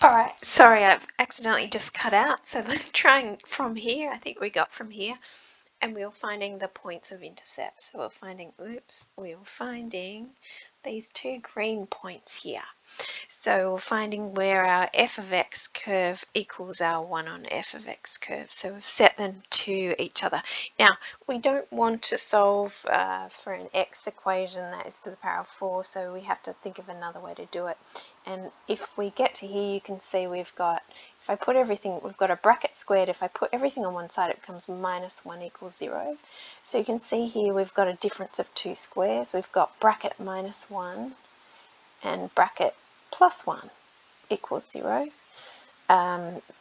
Alright, sorry, I've accidentally just cut out, so let's try from here. I think we got from here, and we were finding the points of intercept. So we were finding these two green points here. So we're finding where our f of x curve equals our 1 on f of x curve. So we've set them to each other. Now, we don't want to solve for an x equation that is to the power of 4, so we have to think of another way to do it. And if we get to here, you can see we've got, if I put everything, we've got a bracket squared. If I put everything on one side, it becomes minus 1 equals 0. So you can see here we've got a difference of two squares. We've got bracket minus 1 and bracket plus 1 equals 0.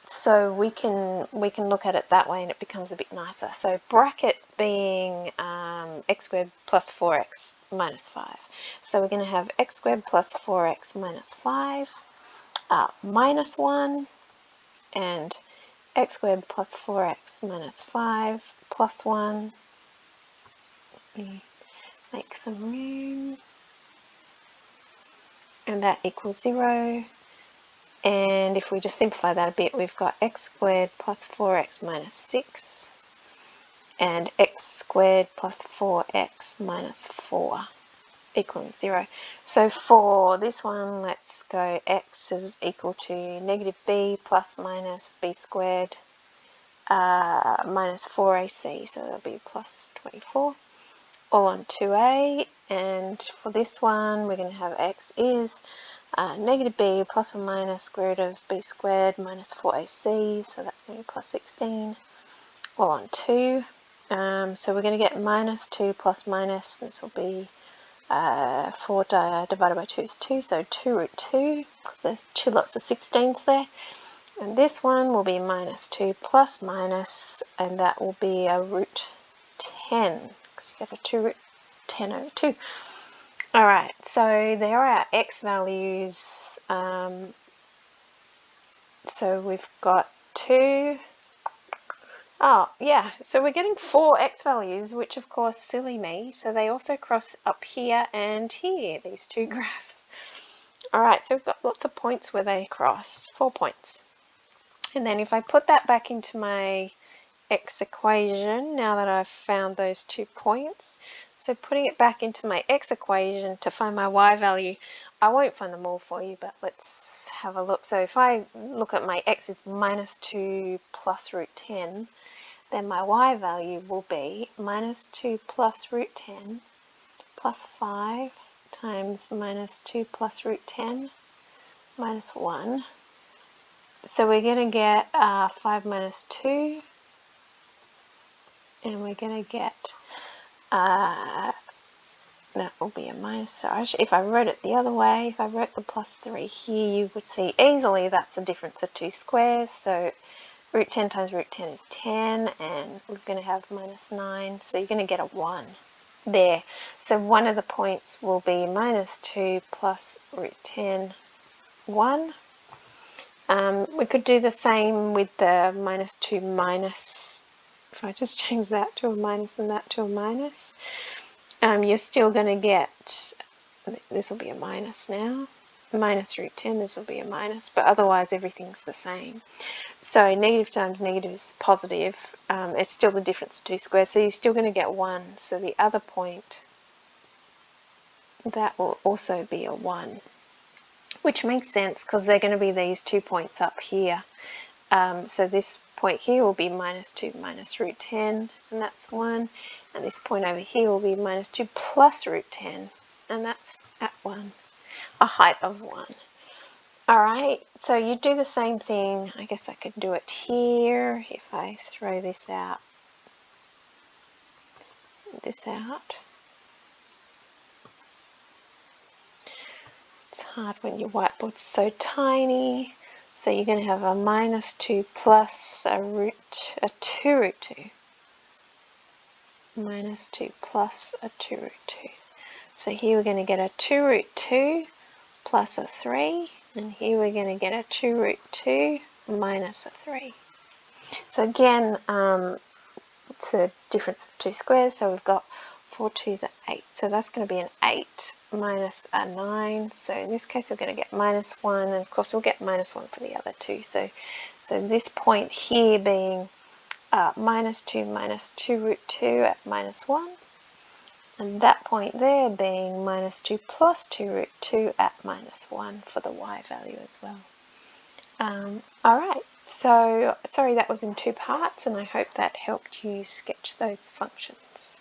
So we can look at it that way, and it becomes a bit nicer. So bracket being x squared plus 4x minus 5. So we're going to have x squared plus 4x minus 5 minus 1, and x squared plus 4x minus 5 plus 1. Make some room. And that equals 0. And if we just simplify that a bit, we've got x squared plus 4x minus 6 and x squared plus 4x minus 4 equaling 0. So for this one, let's go x is equal to negative b plus minus b squared minus 4ac, so that'll be plus 24, all on 2a. And for this one, we're going to have x is negative b plus or minus square root of b squared minus 4ac, so that's going to be plus 16, all on 2. So we're going to get minus 2 plus minus, this will be 4 divided by 2 is 2, so 2 root 2, because there's two lots of 16s there. And this one will be minus 2 plus minus, and that will be a root 10, because you get a 2 root 10 over 2. Alright, so there are our x values. So we've got 2. Oh, yeah, so we're getting 4 x values, which of course, silly me, so they also cross up here and here, these two graphs. Alright, so we've got lots of points where they cross, 4 points. And then if I put that back into my x equation, now that I've found those 2 points, so putting it back into my x equation to find my y value, I won't find them all for you, but let's have a look. So if I look at my x is minus 2 plus root 10, then my y value will be minus 2 plus root 10 plus 5 times minus 2 plus root 10 minus 1. So we're going to get 5 minus 2, and we're going to get, that will be a minus, so if I wrote it the other way, if I wrote the plus 3 here, you would see easily that's the difference of two squares, so root 10 times root 10 is 10, and we're going to have minus 9, so you're going to get a 1 there. So one of the points will be minus 2 plus root 10, 1. We could do the same with the minus 2 minus, if I just change that to a minus and that to a minus, you're still going to get, this will be a minus now, minus root 10, this will be a minus, but otherwise everything's the same. So negative times negative is positive, it's still the difference of two squares, so you're still going to get 1, so the other point, that will also be a 1. Which makes sense because they're going to be these 2 points up here. So this point here will be minus 2 minus root 10, and that's 1. And this point over here will be minus 2 plus root 10, and that's at 1, a height of 1. Alright, so you do the same thing. I guess I could do it here if I throw this out. It's hard when your whiteboard's so tiny. So you're going to have a minus 2 plus a 2 root 2. Minus 2 plus a 2 root 2. So here we're going to get a 2 root 2 plus a 3. And here we're going to get a 2 root 2 minus a 3. So again, it's a difference of two squares. So we've got 4 2s are 8. So that's going to be an 8 minus a 9. So in this case, we're going to get minus 1. And of course, we'll get minus 1 for the other two. So this point here being minus 2 root 2 at minus 1. And that point there being minus 2 plus 2 root 2 at minus 1 for the y value as well. Alright, so sorry that was in two parts, and I hope that helped you sketch those functions.